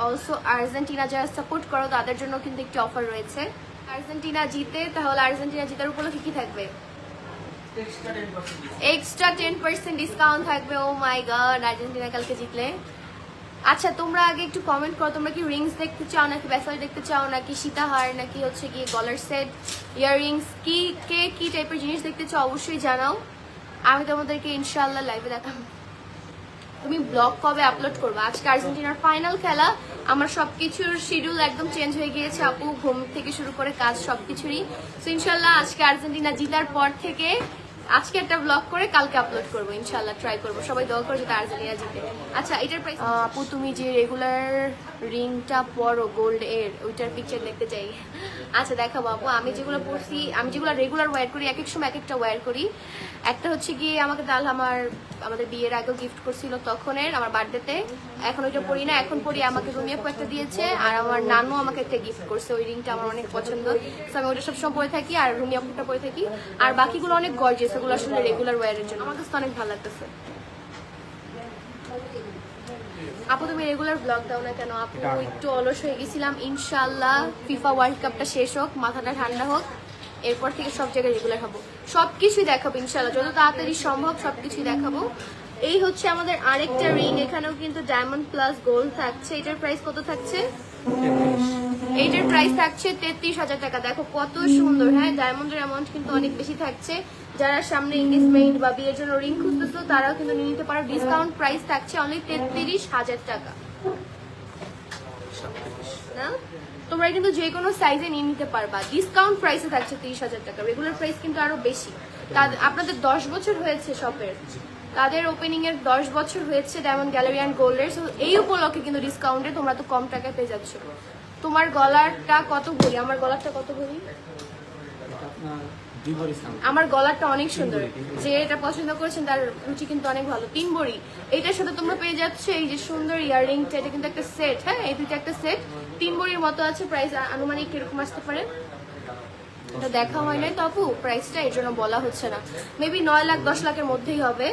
Also Argentina যারা support করো তাদের জন্য কিন্তু একটি অফার রয়েছে। আর্জেন্টিনা জিতে, তাহলে আর্জেন্টিনা জিতার উপলক্ষে কি থাকবে? এক্সট্রা 10% ডিসকাউন্ট থাকবে। ও মাই গড, আর্জেন্টিনা কালকে জিতলে। আচ্ছা, তোমরা আগে একটু কমেন্ট করো, তোমরা কি রিংস দেখতে চাও নাকি ব্যাসাল দেখতে চাও নাকি সীতাহার নাকি হচ্ছে কি গলার সেট, ইয়াররিংস, কি কে কি টাইপের জিনিস দেখতে চাও অবশ্যই জানাও। আমি তোমাদেরকে ইনশাআল্লাহ লাইভে দেখাবো। তুমি ব্লগ কবে আপলোড করবে? আজকে আর্জেন্টিনার ফাইনাল খেলা, আমার সবকিছুর শিডিউল একদম চেঞ্জ হয়ে গিয়েছে আপু, ঘুম থেকে শুরু করে কাজ সবকিছুরই। তো ইনশাল্লাহ আজকে আর্জেন্টিনা জিতার পর থেকে আজকে একটা ব্লগ করে কালকে আপলোড করবো ইনশাল্লাহ, ট্রাই করবো। সবাই দোয়া করে যাতে আর্জেন্টিনা জিতে। আচ্ছা, এটার প্রাইস আপু তুমি যে রেগুলার রিংটা পরো গোল্ড এর, ওইটার পিকচার দেখতে চাই। আচ্ছা দেখাবো আপু, আমি যেগুলো পরছি, আমি যেগুলো রেগুলার ওয়্যার করি, এক এক সময় এক একটা ওয়্যার করি। একটা হচ্ছে গিয়ে আমাকে দাল আমাদের বিয়ের আগেও গিফট করছিল তখনের আমার বার্থডেতে, এখন ওইটা পরি না, এখন পরি আমাকে রুমি আপু একটা দিয়েছে, আর আমার নানু আমাকে একটা গিফট করছে। ওই রিংটা আমার অনেক পছন্দ, আমি ওইটা সবসময় পরে থাকি, আর রুমি আপুটা পরে থাকি। আর বাকিগুলো অনেক গর্জিয়াস, ওগুলো আসলে রেগুলার ওয়্যারের জন্য। আমার কাছে অনেক ভালো লাগতেছে। আপু তুমি রেগুলার ব্লগ দাও না কেন? আপু একটু অলস হয়ে গেছিলাম। ইনশাল্লাহ ফিফা ওয়ার্ল্ড কাপটা শেষ হোক, মাথাটা ঠান্ডা হোক, এরপর থেকে সব জায়গায় রেগুলার হবো, সবকিছুই দেখাবো ইনশাল্লাহ, যত তাড়াতাড়ি সম্ভব সবকিছুই দেখাবো। এই হচ্ছে আমাদের আরেকটা রিং, এখানেও কিন্তু ডায়মন্ড প্লাস গোল্ড থাকছে। এটার প্রাইস কত থাকছে? এইটার প্রাইস থাকছে 33,000 টাকা। দেখো কত সুন্দর। হ্যাঁ, ডায়মন্ডের অ্যামাউন্ট কিন্তু অনেক বেশি থাকছে। যারা সামনে এঙ্গেজমেন্ট বা বিয়ের জন্য রিং খুঁজতেছো তারাও কিন্তু নিয়ে নিতে পারো। ডিসকাউন্ট প্রাইস থাকছে অনলি 33,000 টাকা। না, তোমরা কিন্তু যে কোনো সাইজে নিয়ে নিতে পারবা। ডিসকাউন্ট প্রাইসে থাকছে 30,000 টাকা। রেগুলার প্রাইস কিন্তু আরো বেশি। আপনাদের 10 বছর হয়েছে শপের, তাদের ওপেনিং এর 10 বছর হয়েছে ডায়মন্ড গ্যালারি অ্যান্ড গোল্ডের। এই উপলক্ষে কিন্তু ডিসকাউন্টে তোমরা তো কম টাকায় পেয়ে যাচ্ছ। তোমার গলারটা কত ভরি? আমার গলারটা কত ভরি? আমার গলারটা অনেক সুন্দর। যে এটা পছন্দ করেছেন তার রুচি কিন্তু অনেক ভালো। 3 ভরি। এটার সাথে তোমরা পেয়ে যাচ্ছ এই যে সুন্দর ইয়াররিংটা, এটা কিন্তু একটা সেট। হ্যাঁ, এই দুইটা একটা সেট, 3 ভরির মতো আছে। প্রাইস আনুমানিক কিরকম আসতে পারে এটা দেখা হয় নাই তো আপু, প্রাইসটা এর জন্য বলা হচ্ছে না। মেবি 9 লাখ 10 লাখের মধ্যেই হবে।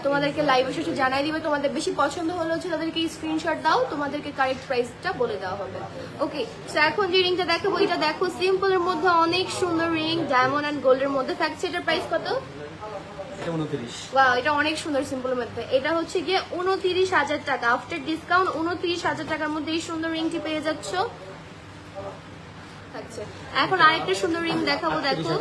তোমাদেরকে লাইভে শেষে জানাই দিবে। তোমাদের বেশি পছন্দ হলে হচ্ছে তাদেরকে স্ক্রিনশট দাও, তোমাদেরকে কারেক্ট প্রাইসটা বলে দেওয়া হবে। ওকে, তো এখন যে রিংটা দেখাবো এটা দেখো, সিম্পলের মধ্যে অনেক সুন্দর রিং, ডায়মন্ড অ্যান্ড গোল্ডের মধ্যে থাকছে। এটার প্রাইস কত? এটা অনেক সুন্দর সিম্পলের মধ্যে। এটা হচ্ছে গিয়ে 29,000 টাকা। আফটার ডিসকাউন্ট 29,000 টাকার মধ্যে এই সুন্দর রিংটি পেয়ে যাচ্ছ। এখন আরেকটা সুন্দর রিং দেখাবো। দেখো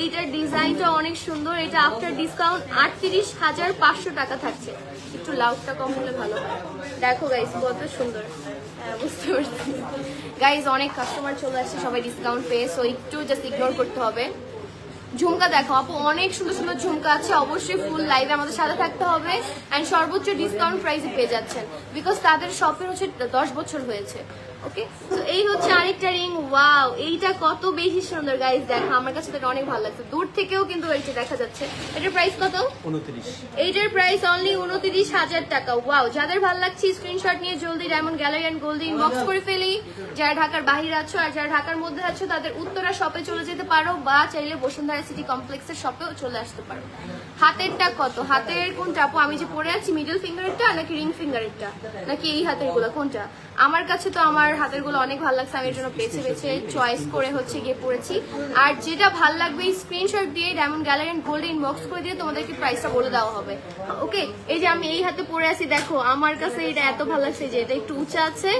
এইটার ডিজাইনটা অনেক সুন্দর। এটা আফটার ডিসকাউন্ট 38,500 টাকা থাকছে। একটু লাউডটা কম হলে ভালো হয়। দেখো গাইস কত সুন্দর। হ্যাঁ, বুঝতে পারছি গাইস, অনেক কাস্টমার চলে আসছে, সবাই ডিসকাউন্ট পেয়ে, সো একটু জাস্ট ইগনোর করতে হবে। ঝুমকা দেখো আপু, অনেক সুন্দর সুন্দর ঝুমকা আছে। অবশ্যই ফুল লাইভে আমাদের সাথে থাকতে হবে এন্ড সর্বোচ্চ ডিসকাউন্ট প্রাইসে পেয়ে যাচ্ছেন, বিকজ তাদের শপের হচ্ছে 10 বছর হয়েছে। ওকে, তো এই হচ্ছে আরেকটা রিং। ওয়াও, এইটা কত বেশি সুন্দর গাইস। দেখো আমার কাছে এটা অনেক ভালো লাগছে, দূর থেকেও কিন্তু এইটা দেখা যাচ্ছে। এটার প্রাইস কত? 29। এইটার প্রাইস অনলি 29,000 টাকা। ওয়াও, যাদের ভালো লাগছে স্ক্রিনশট নিয়ে জলদি diamond gallery and gold inbox করে ফেলি। যারা ঢাকার বাইরে আছো আর যারা ঢাকার মধ্যে আছো তাদের উত্তরা শপে চলে যেতে পারো, বা চাইলে বসুন্ধরা সিটি কমপ্লেক্সের শপেও চলে আসতে পারো। হাতেরটা কত? হাতের কোনটা আপু? আমি যে পরে আছি মিডল ফিঙ্গারেরটা নাকি রিং ফিঙ্গারেরটা নাকি এই হাতের গুলো, কোনটা? আমার কাছে তো আমার হাতের গুলো অনেক ভালো লাগছে, আমি এর জন্য বেছে বেছে চয়েস করে হচ্ছে গিয়ে পড়েছি। আর যেটা ভালো লাগবে স্ক্রিনশট দিয়ে diamond gallery and gold inbox করে দিয়ে তোমাদেরকে প্রাইসটা বলে দেওয়া হবে। ওকে, এই যে আমি এই হাতে পরে আছি, দেখো আমার কাছে এটা এত ভালো লাগছে যে এটা একটু উঁচা আছে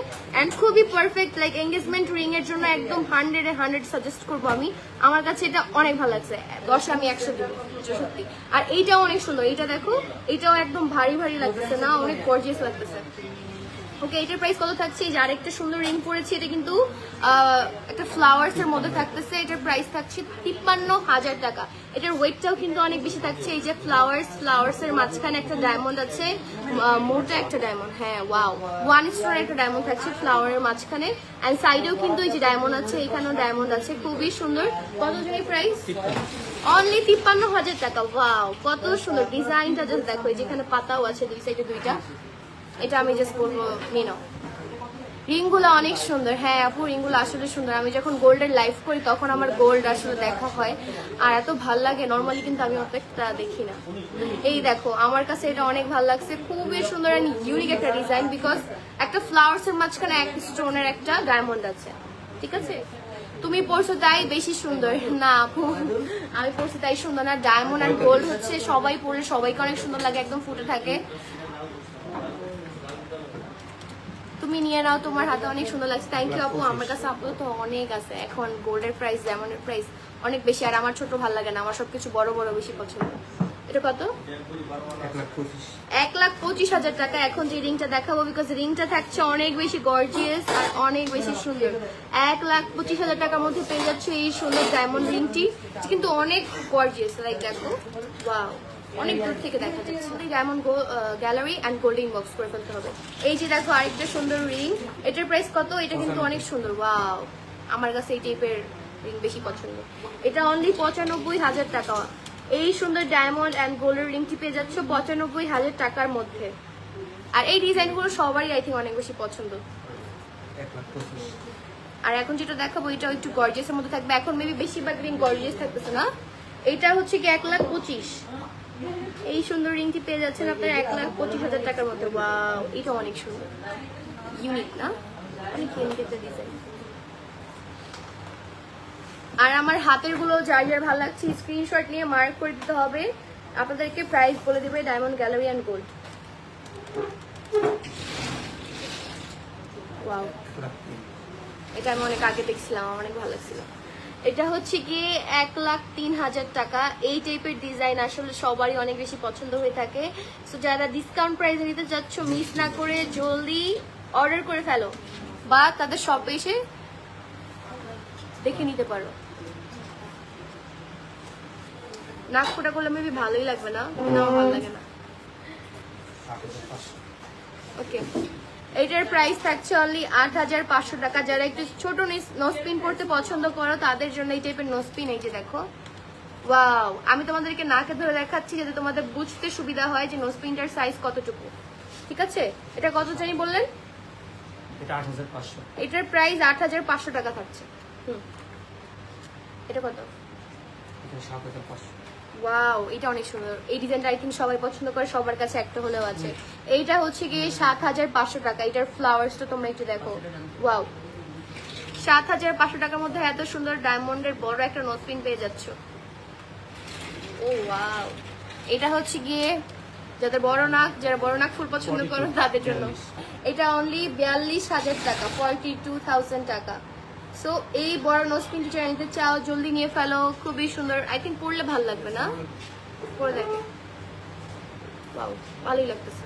এন্ড খুবই পারফেক্ট, লাইক এঙ্গেজমেন্ট রিং এর জন্য একদম 100 সাজেস্ট করবো আমি। আমার কাছে এটা অনেক ভালো লাগছে, 10 আমি 100 দেবো সত্যি। আর এইটাও অনেক সুন্দর, এইটা দেখো, এটাও একদম ভারী ভারী লাগতেছে না, অনেক গর্জিয়াস লাগতেছে। ওকে, এটার প্রাইস কত থাকছে? এই যে আরেকটা সুন্দর রিং পরেছি, এটা কিন্তু একটা ফ্লাওয়ার্স এর মধ্যে থাকতেছে। এটার প্রাইস থাকছে 53,000 টাকা। এটার ওয়েটটাও কিন্তু অনেক বেশি থাকছে। এই যে ফ্লাওয়ার্স এর মাঝখানে একটা ডায়মন্ড আছে, মোটা একটা ডায়মন্ড। হ্যাঁ, ওয়াও, 1 স্টোন একটা ডায়মন্ড থাকছে ফ্লাওয়ারের মাঝখানে, এন্ড সাইডেও কিন্তু এই যে ডায়মন্ড আছে, এখানেও ডায়মন্ড আছে, খুবই সুন্দর। কত জানি প্রাইস? অনলি 53,000 টাকা। ওয়াও, কত সুন্দর ডিজাইনটা, জাস্ট দেখো, এই যেখানে পাতাও আছে দুই সাইডে দুইটা। এটা আমি জাস্ট বলবো নিয়ে নাও। রিংগুলো অনেক সুন্দর। হ্যাঁ আপু, রিংগুলো আসলে সুন্দর। আমি যখন গোল্ডের লাইভ করি তখন আমার গোল্ড আসলে দেখা হয়, আর এত ভাল লাগে। নর্মালি কিন্তু আমি অপেক্ষা দেখি না। এই দেখো, আমার কাছে এটা অনেক ভালো লাগছে, খুবই সুন্দর অ্যান্ড ইউনিক একটা ডিজাইন, বিকজ একটা ফ্লাওয়ার্স এর মাঝখানে এক স্টোনের একটা ডায়মন্ড আছে, ঠিক আছে? তুমি পরছো তাই বেশি সুন্দর না আপু, আমি পরছি তাই সুন্দর না। ডায়মন্ড আর গোল্ড হচ্ছে সবাই পরলে সবাইকে অনেক সুন্দর লাগে, একদম ফুটে থাকে। তুমি নিয়ে নাও, তোমার হাতে অনেক সুন্দর লাগছে। থ্যাংক ইউ আপু। আমার কাছে আপাতত অনেক আছে এখন, গোল্ডের প্রাইস ডায়মন্ডের প্রাইস অনেক বেশি, আর আমার ছোট ভালো লাগে না, আমার সবকিছু বড় বড় বেশি পছন্দ। এটা কত? 1,25,000 টাকা। এখন যে রিংটা দেখাবো, বিকজ রিংটা থাকছে অনেক বেশি গর্জিয়াস আর অনেক বেশি সুন্দর। 1,25,000 টাকার মধ্যে পেয়ে যাচ্ছে এই সুন্দর ডায়মন্ড রিংটি, কিন্তু অনেক গর্জিয়াস। লাইক দেখো, ওয়াও, অনেক দূর থেকে দেখা যাচ্ছে। Diamond gallery and gold inbox করে ফেলতে হবে। এই যে দেখো আরেকটা সুন্দর রিং, এটার প্রাইস কত? এটা কিন্তু অনেক সুন্দর, ওয়াও, আমার কাছে এই টাইপের রিং বেশি পছন্দ। এটা অনলি 95,000 টাকা। এই সুন্দর ডায়মন্ড অ্যান্ড গোল্ডের রিংটি পেয়ে যাচ্ছ 95,000 টাকার মধ্যে। আর এই ডিজাইনগুলো সবারই আই থিঙ্ক অনেক বেশি পছন্দ। আর এখন যেটা দেখাবো এটা একটু গর্জিয়াসের মধ্যে থাকবে। এখন মেবি বেশিরভাগ রিং গর্জিয়াস থাকতেছে না। এটা হচ্ছে কি 1,25,000। এই সুন্দর রিংটি পেয়ে যাচ্ছেন আপনার 1,25,000 টাকার মধ্যে। ওয়াও, এটা অনেক সুন্দর, ইউনিক না? অনেক ইউনিক একটা ডিজাইন। আর আমার হাতের গুলো যার যার ভালো লাগছে স্ক্রিনশট নিয়ে মার্ক করে দিতে হবে। আপনাদেরকে প্রাইস বলে দিবে diamond gallery and gold. Wow, এটা আমি অনেক আগে দেখছিলাম, আমার অনেক ভালো লাগছিল। এটা হচ্ছে কি 1,03,000 টাকা। এই টাইপের ডিজাইন আসলে সবারই অনেক বেশি পছন্দ হয়ে থাকে। সো যারা ডিসকাউন্ট প্রাইসে নিতে চাচ্ছ, মিস না করে জলদি অর্ডার করে ফেলো, বা তাদের শপে এসে দেখে নিতে পারো। নাক ফোটা করলে মেবি ভালোই লাগবে না, আমার ভালো লাগে না। ওকে, এটার প্রাইস থাকছে অনলি 8,500 টাকা। যারা একটু ছোট নোজপিন পড়তে পছন্দ করো তাদের জন্য এই টাইপের নোজপিন। এই যে দেখো, ওয়াও, আমি তোমাদেরকে নাকে ধরে দেখাচ্ছি যাতে তোমাদের বুঝতে সুবিধা হয় যে নোজপিনটার সাইজ কতটুকু, ঠিক আছে? এটা কত জানি বললেন? এটা 8,500। এটার প্রাইস 8,500 টাকা থাকছে। এটা কত? এটা 7,500। ওয়াও, এটা অনেক সুন্দর। এই ডিজাইনটা আই থিঙ্ক সবাই পছন্দ করে, সবার কাছে একটা হলেও আছে। এইটা হচ্ছে গিয়ে 7,500 টাকা। এটার ফ্লাওয়ার্সটা তোমরা একটু দেখো, ওয়াও, 7,500 টাকার মধ্যে এত সুন্দর ডায়মন্ডের বড় একটা নোজপিন পেয়ে যাচ্ছ। ও ওয়াও, এটা হচ্ছে গিয়ে যারা বড় নাক ফুল পছন্দ করো তাদের জন্য। এটা অনলি 42,000 টাকা, 42,000 টাকা। সো এই বড় নোজপিনটি যারা নিতে চাও জলদি নিয়ে ফেলো, খুবই সুন্দর। আই থিঙ্ক পরলে ভালো লাগবে না? পরে দেখে, ওয়াও, ভালোই লাগতেছে।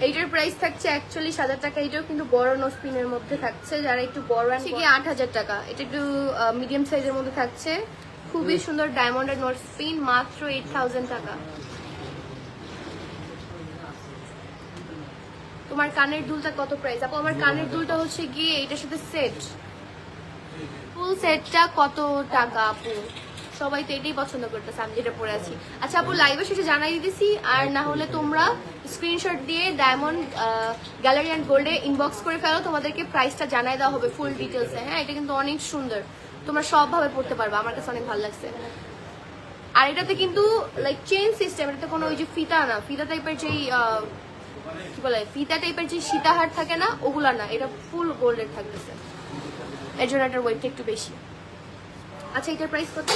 এইটার প্রাইস থাকছে 41,000 টাকা। এটাও কিন্তু বড় নোজপিনের মধ্যে থাকছে, যারা একটু বড় আছে কি 8,000 টাকা। এটা একটু মিডিয়াম সাইজের মধ্যে থাকছে, খুবই সুন্দর ডায়মন্ডের নোজপিন, মাত্র 8,000 টাকা। তোমার কানের দুলটা কত প্রাইস আপু? আমার কানের দুলটা হচ্ছে গিয়ে এটার সাথে সেট, ফুল সেটটা কত টাকা আপু? সবাই তো এটাই পছন্দ করতেছে, আমি যেটা পরে আছি। আচ্ছা আপু, লাইভে শেষে জানাই দিতেছি, আর না হলে তোমরা স্ক্রিনশট দিয়ে ডায়মন্ড গ্যালারি অ্যান্ড গোল্ডে ইনবক্স করে ফেলো, তোমাদেরকে প্রাইসটা জানাই দেওয়া হবে ফুল ডিটেলসে। হ্যাঁ, এটা কিন্তু অনেক সুন্দর, তোমরা সবভাবে পড়তে পারবে, আমার কাছে অনেক ভালো লাগছে। আর এটাতে কিন্তু লাইক চেইন সিস্টেম, এটাতে কোনো ওই যে ফিতা না, ফিতা টাইপের যেই কি বলে, ফিতা টাইপের যে সীতাহার থাকে না, ওগুলা না, এটা ফুল গোল্ডের থাকতেছে, এর জন্য এটার ওয়েটটা একটু বেশি। আচ্ছা, এটার প্রাইস কত?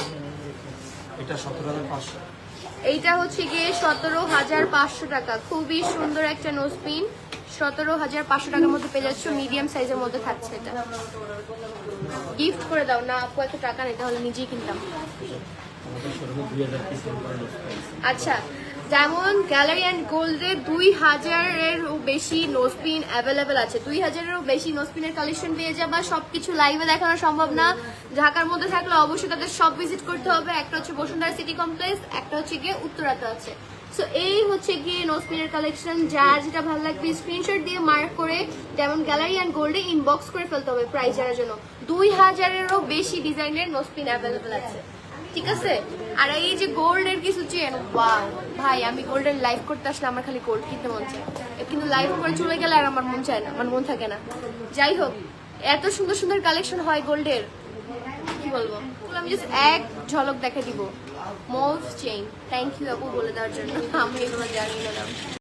এটা 17,500। এইটা হচ্ছে গিয়ে 17,500 টাকা। খুবই সুন্দর একটা নোজপিন, 17,500 টাকার মধ্যে পেয়ে যাচ্ছ, মিডিয়াম সাইজের মধ্যে থাকছে। এটা গিফট করে দাও না আপু, এত টাকা নেই, তাহলে নিজেই কিনতাম। আচ্ছা, যেমন গ্যালারি অ্যান্ড গোল্ডে 2,000-এরও বেশি নোজপিন অ্যাভেলেবেল আছে। 2,000-এরও বেশি নোজপিনের কালেকশন পেয়ে যাবা। সবকিছু লাইভে দেখানো সম্ভব না, ঢাকার মধ্যে থাকলে অবশ্যই তাদের সব ভিজিট করতে হবে। একটা হচ্ছে বসুন্ধরা সিটি কমপ্লেক্স, একটা হচ্ছে গিয়ে উত্তরাতে আছে। সো এই হচ্ছে গিয়ে নোজপিনের কালেকশন। যার যেটা ভালো লাগবে স্ক্রিনশট দিয়ে মার্ক করে যেমন গ্যালারি অ্যান্ড গোল্ডে ইনবক্স করে ফেলতে হবে প্রাইস জানার জন্য। 2,000-এরও বেশি ডিজাইনের নোজপিন অ্যাভেলেবেল আছে, ঠিক আছে? আর এই যে গোল্ডের কিছু চেন, ওয়াও ভাই, আমি গোল্ডের লাইভ করতে আসলে আমার খালি গোল্ড কিনতে মন চায়, কিন্তু লাইভ করে চলে গেলে আর আমার মন চায় না, আমার মন থাকে না। যাই হোক, এত সুন্দর সুন্দর কালেকশন হয় গোল্ডের, কি বলবো, আমি জাস্ট এক ঝলক দেখে দিব। Mauve chain. থ্যাংক ইউ আপু বলে দেওয়ার জন্য, আমি এগুলো জানি না দাম।